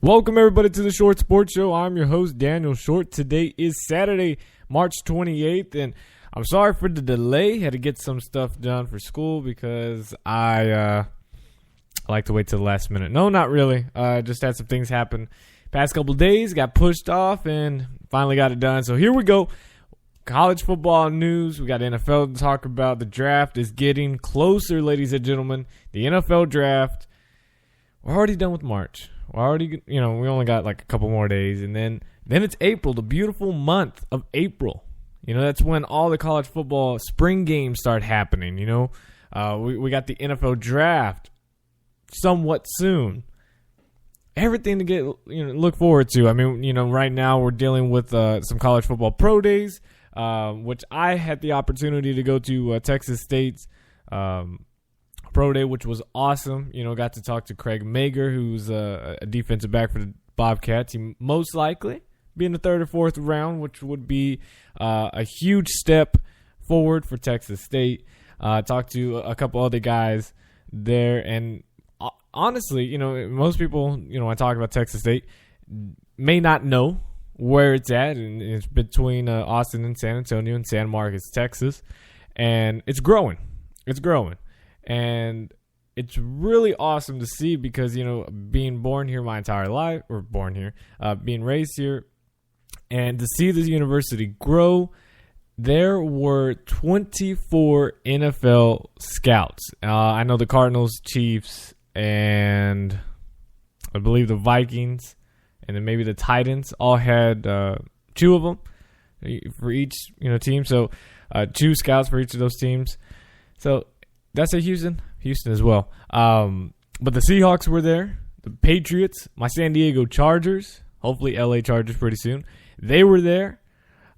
Welcome everybody to the Short Sports Show. I'm your host, Daniel Short. Today is Saturday, March 28th, and I'm sorry for the delay. Had to get some stuff done for school because I like to wait till the last minute. No, not really. Just had some things happen past couple days, got pushed off, and finally got it done. So here we go. College football news. We got NFL to talk about. The draft is getting closer, ladies and gentlemen. The NFL draft. We're already done with March. We're already, we only got like a couple more days, and then it's April, the beautiful month of April. That's when all the college football spring games start happening. We got the NFL draft somewhat soon. Everything to get look forward to. I mean, right now we're dealing with some college football pro days, which I had the opportunity to go to Texas State's pro day, which was awesome. Got to talk to Craig Mager, who's a defensive back for the Bobcats. He most likely be in the third or fourth round, which would be a huge step forward for Texas State. Talked to a couple other guys there, and honestly, most people, when I talk about Texas State, may not know where it's at, and it's between Austin and San Antonio and San Marcos, Texas, and it's growing. It's growing. And it's really awesome to see because, being born here my entire life, or being raised here, and to see this university grow, there were 24 NFL scouts. I know the Cardinals, Chiefs, and I believe the Vikings, and then maybe the Titans all had two of them for each team. So 2 scouts for each of those teams. So that's at Houston as well. But the Seahawks were there, the Patriots, my San Diego Chargers, hopefully LA Chargers pretty soon. They were there.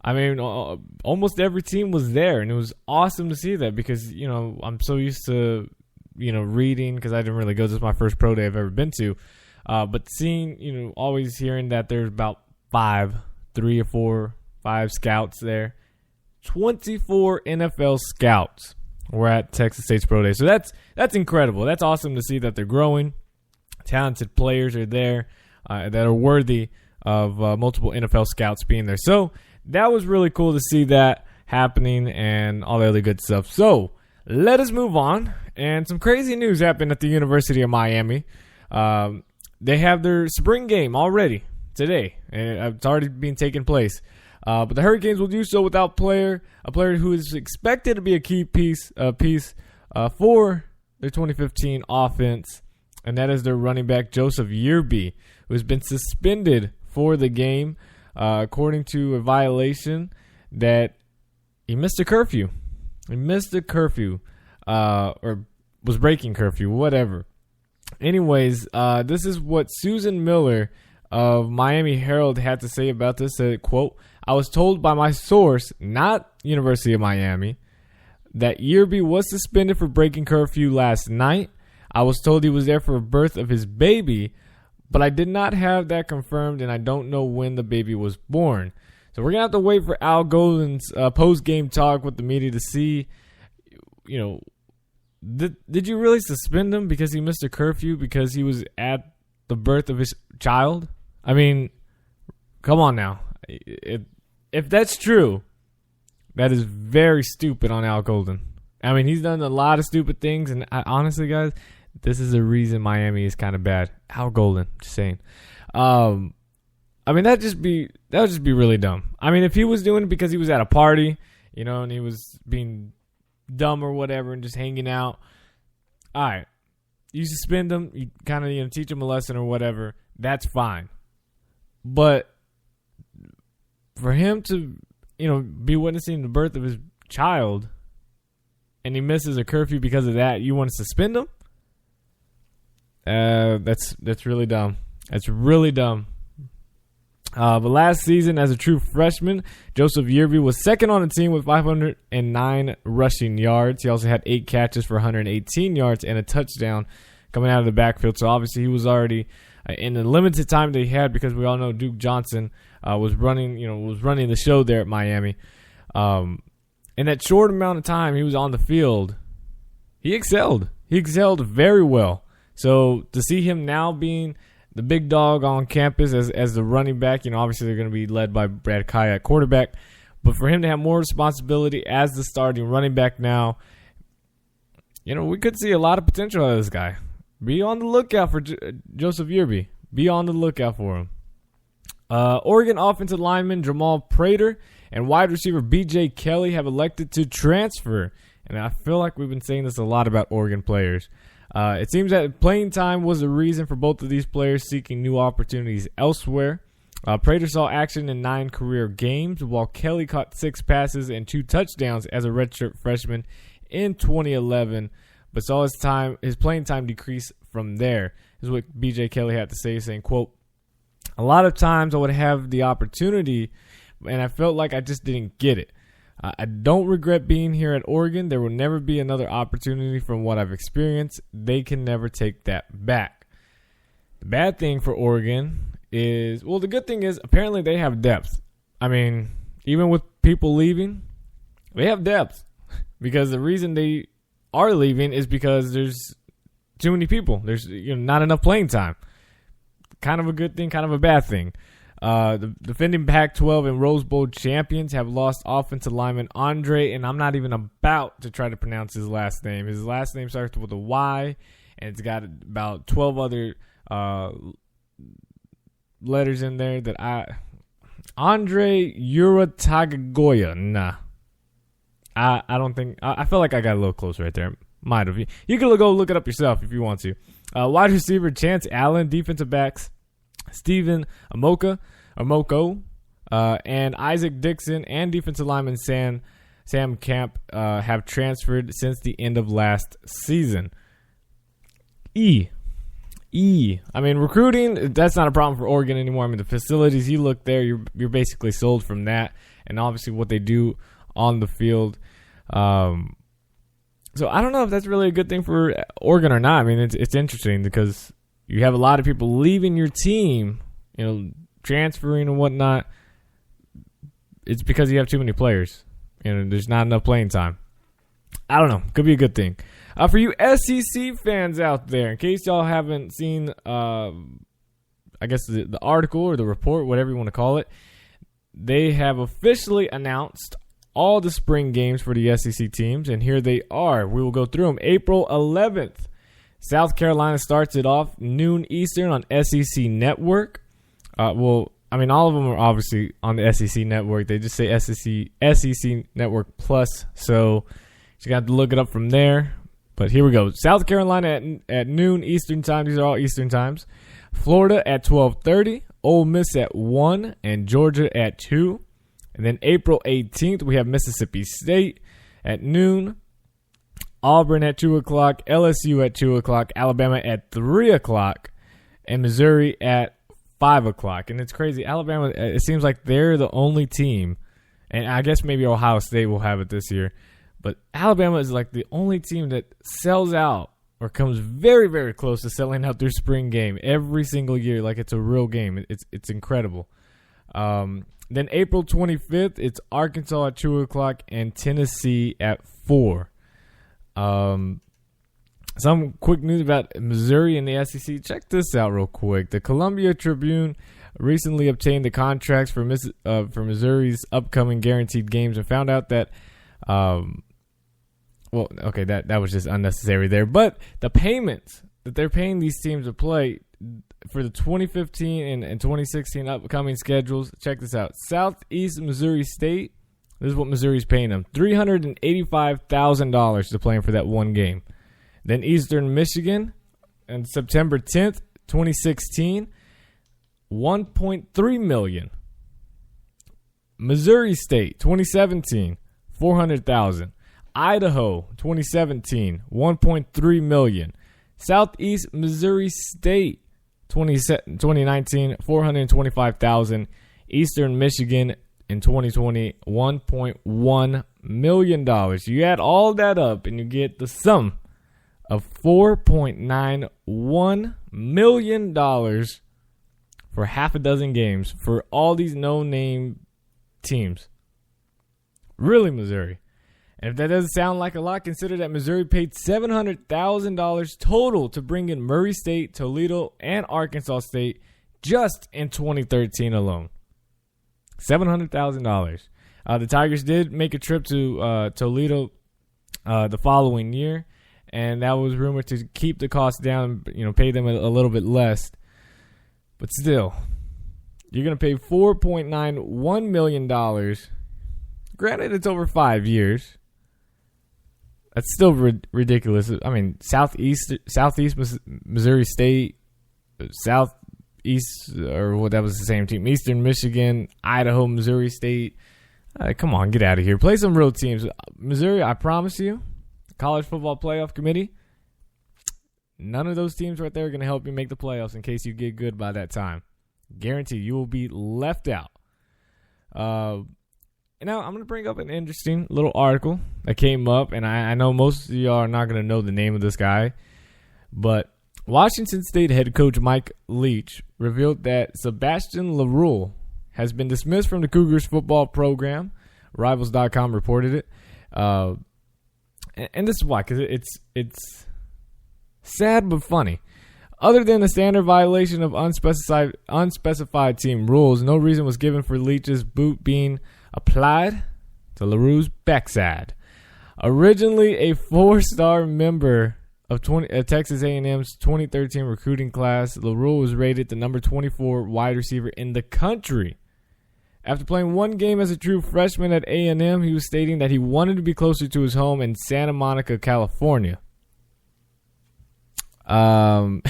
I mean, almost every team was there, and it was awesome to see that because, I'm so used to, reading because I didn't really go. This is my first pro day I've ever been to. But seeing, always hearing that there's about 3 or 4, 5 scouts there. 24 NFL scouts. We're at Texas State's Pro Day. So that's incredible. That's awesome to see that they're growing. Talented players are there that are worthy of multiple NFL scouts being there. So that was really cool to see that happening and all the other good stuff. So let us move on. And some crazy news happened at the University of Miami. They have their spring game already today. And it's already been taking place. But the Hurricanes will do so without a player who is expected to be a key piece for their 2015 offense, and that is their running back Joseph Yearby, who has been suspended for the game, according to a violation that he missed a curfew. He missed a curfew, or was breaking curfew, whatever. Anyways, this is what Susan Miller of Miami Herald had to say about this. Said, quote, "I was told by my source, not University of Miami, that Yearby was suspended for breaking curfew last night. I was told he was there for the birth of his baby, but I did not have that confirmed, and I don't know when the baby was born." So we're going to have to wait for Al Golden's post-game talk with the media to see, did you really suspend him because he missed a curfew because he was at the birth of his child? I mean, come on now. If that's true, that is very stupid on Al Golden. I mean, he's done a lot of stupid things, and honestly, guys, this is the reason Miami is kind of bad. Al Golden, just saying. I mean, that would just be really dumb. I mean, if he was doing it because he was at a party, and he was being dumb or whatever and just hanging out, all right, you suspend him, you kind of teach him a lesson or whatever. That's fine. But for him to, be witnessing the birth of his child and he misses a curfew because of that, you want to suspend him? That's really dumb. That's really dumb. But last season, as a true freshman, Joseph Yearby was second on the team with 509 rushing yards. He also had 8 catches for 118 yards and a touchdown coming out of the backfield. So obviously he was already in the limited time that he had, because we all know Duke Johnson was running the show there at Miami. In that short amount of time he was on the field, he excelled. He excelled very well. So to see him now being the big dog on campus as the running back. Obviously they're going to be led by Brad Kaya at quarterback. But for him to have more responsibility as the starting running back now, we could see a lot of potential out of this guy. Be on the lookout for Joseph Yearby. Be on the lookout for him. Oregon offensive lineman Jamal Prater and wide receiver B.J. Kelly have elected to transfer. And I feel like we've been saying this a lot about Oregon players. It seems that playing time was the reason for both of these players seeking new opportunities elsewhere. Prater saw action in 9 career games, while Kelly caught 6 passes and 2 touchdowns as a redshirt freshman in 2011, but saw his playing time decrease from there. This is what B.J. Kelly had to say, saying, quote, "A lot of times I would have the opportunity, and I felt like I just didn't get it. I don't regret being here at Oregon. There will never be another opportunity from what I've experienced. They can never take that back." The bad thing for Oregon is, the good thing is apparently they have depth. I mean, even with people leaving, they have depth. Because the reason they are leaving is because there's too many people. There's not enough playing time. Kind of a good thing, kind of a bad thing. The defending Pac-12 and Rose Bowl champions have lost offensive lineman Andre, and I'm not even about to try to pronounce his last name. His last name starts with a Y, and it's got about 12 other letters in there Andre Uratagoya. Nah. I don't think... I feel like I got a little close right there. Might have. You can go look it up yourself if you want to. Wide receiver Chance Allen, defensive backs Stephen Amoko, and Isaac Dixon, and defensive lineman Sam Camp have transferred since the end of last season. I mean, recruiting, that's not a problem for Oregon anymore. I mean, the facilities, you look there, you're basically sold from that, and obviously what they do on the field. So I don't know if that's really a good thing for Oregon or not. I mean, it's interesting because you have a lot of people leaving your team, transferring and whatnot. It's because you have too many players. There's not enough playing time. I don't know. Could be a good thing. For you SEC fans out there, in case y'all haven't seen, I guess the article or the report, whatever you want to call it, they have officially announced all the spring games for the SEC teams, and here they are. We will go through them. April 11th, South Carolina starts it off noon Eastern on SEC Network. All of them are obviously on the SEC Network. They just say SEC Network Plus, so you got to look it up from there. But here we go. South Carolina at noon Eastern time. These are all Eastern times. Florida at 12:30, Ole Miss at 1, and Georgia at 2. And then April 18th, we have Mississippi State at noon, Auburn at 2 o'clock, LSU at 2 o'clock, Alabama at 3 o'clock, and Missouri at 5 o'clock. And it's crazy. Alabama, it seems like they're the only team, and I guess maybe Ohio State will have it this year, but Alabama is like the only team that sells out or comes very, very close to selling out their spring game every single year like it's a real game. It's incredible. Then April 25th, it's Arkansas at 2 o'clock and Tennessee at 4. Some quick news about Missouri and the SEC. Check this out real quick. The Columbia Tribune recently obtained the contracts for Missouri's upcoming guaranteed games and found out that, that was just unnecessary there. But the payments that they're paying these teams to play for the 2015 and 2016 upcoming schedules, check this out. Southeast Missouri State, this is what Missouri's paying them, $385,000 to play them for that one game. Then Eastern Michigan, on September 10th, 2016, $1.3 million. Missouri State, 2017, $400,000. Idaho, 2017, $1.3 million. Southeast Missouri State, 2019, $425,000. Eastern Michigan in 2020, $1.1 million. You add all that up and you get the sum of $4.91 million for half a dozen games for all these no-name teams. Really, Missouri. And if that doesn't sound like a lot, consider that Missouri paid $700,000 total to bring in Murray State, Toledo, and Arkansas State just in 2013 alone. $700,000. The Tigers did make a trip to Toledo the following year, and that was rumored to keep the cost down, pay them a little bit less. But still, you're going to pay $4.91 million. Granted, it's over 5 years. That's still ridiculous. I mean, Southeast Missouri State, Southeast, or that was the same team, Eastern Michigan, Idaho, Missouri State. Come on, get out of here. Play some real teams. Missouri, I promise you, College Football Playoff Committee, none of those teams right there are going to help you make the playoffs in case you get good by that time. Guarantee you will be left out. Now, I'm going to bring up an interesting little article that came up, and I know most of y'all are not going to know the name of this guy, but Washington State head coach Mike Leach revealed that Sebastian LaRue has been dismissed from the Cougars football program. Rivals.com reported it. And this is why, because it's sad but funny. Other than the standard violation of unspecified team rules, no reason was given for Leach's boot being applied to LaRue's backside. Originally a 4-star member of Texas A&M's 2013 recruiting class, LaRue was rated the number 24 wide receiver in the country. After playing one game as a true freshman at A&M, he was stating that he wanted to be closer to his home in Santa Monica, California. In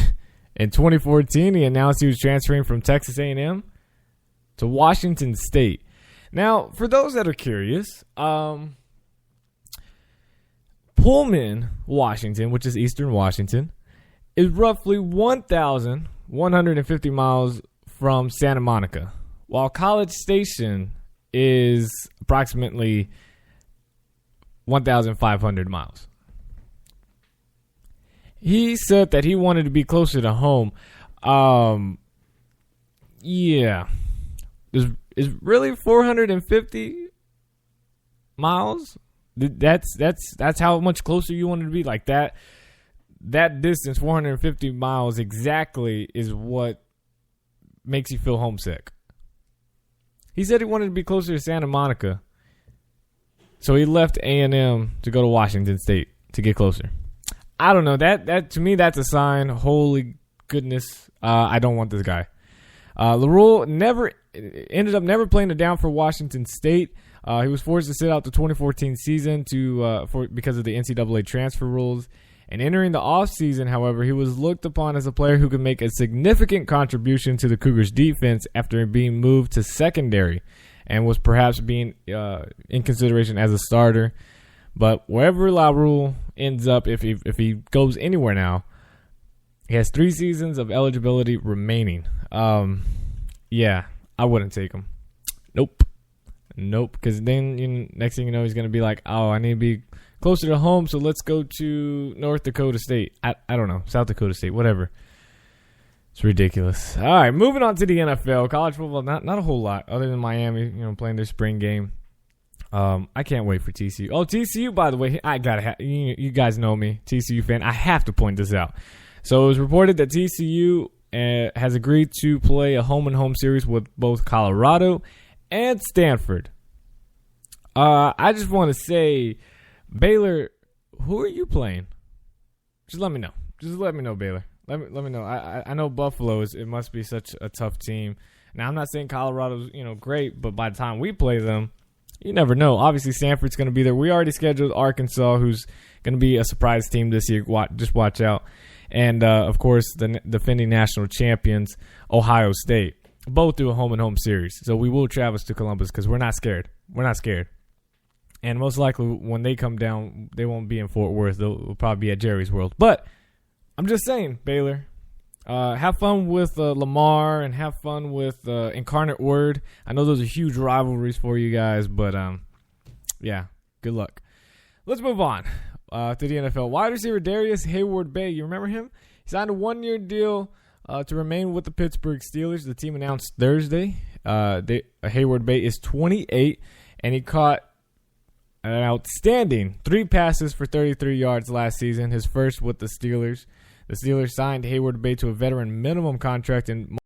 2014, he announced he was transferring from Texas A&M to Washington State. Now, for those that are curious, Pullman, Washington, which is Eastern Washington, is roughly 1,150 miles from Santa Monica, while College Station is approximately 1,500 miles. He said that he wanted to be closer to home. Yeah. Is really 450 miles? That's how much closer you wanted to be? Like that distance, 450 miles exactly, is what makes you feel homesick. He said he wanted to be closer to Santa Monica, so he left A&M to go to Washington State to get closer. I don't know. That to me, that's a sign. Holy goodness, I don't want this guy. LaRue ended up never playing it down for Washington State. He was forced to sit out the 2014 season because of the NCAA transfer rules. And entering the offseason, however, he was looked upon as a player who could make a significant contribution to the Cougars' defense after being moved to secondary, and was perhaps being in consideration as a starter. But wherever LaRue ends up, if he goes anywhere now, he has 3 seasons of eligibility remaining. Yeah, I wouldn't take him. Nope, because then next thing you know, he's going to be like, oh, I need to be closer to home, so let's go to North Dakota State. I don't know, South Dakota State, whatever. It's ridiculous. All right, moving on to the NFL. College football, not a whole lot other than Miami, playing their spring game. I can't wait for TCU. Oh, TCU, by the way, I gotta you guys know me, TCU fan. I have to point this out. So it was reported that TCU has agreed to play a home-and-home series with both Colorado and Stanford. I just want to say, Baylor, who are you playing? Just let me know. Just let me know, Baylor. Let me know. I know Buffalo it must be such a tough team. Now I'm not saying Colorado's great, but by the time we play them, you never know. Obviously, Stanford's going to be there. We already scheduled Arkansas, who's going to be a surprise team this year. Just watch out. And, of course, the defending national champions, Ohio State. Both do a home-and-home series. So we will travel to Columbus because we're not scared. We're not scared. And most likely when they come down, they won't be in Fort Worth. They'll probably be at Jerry's World. But I'm just saying, Baylor, have fun with Lamar and have fun with Incarnate Word. I know those are huge rivalries for you guys, but yeah, good luck. Let's move on to the NFL. Wide receiver Darius Hayward-Bay, you remember him? He signed a 1-year deal to remain with the Pittsburgh Steelers. The team announced Thursday. Hayward-Bay is 28, and he caught an outstanding 3 passes for 33 yards last season, his first with the Steelers. The Steelers signed Hayward Bay to a veteran minimum contract in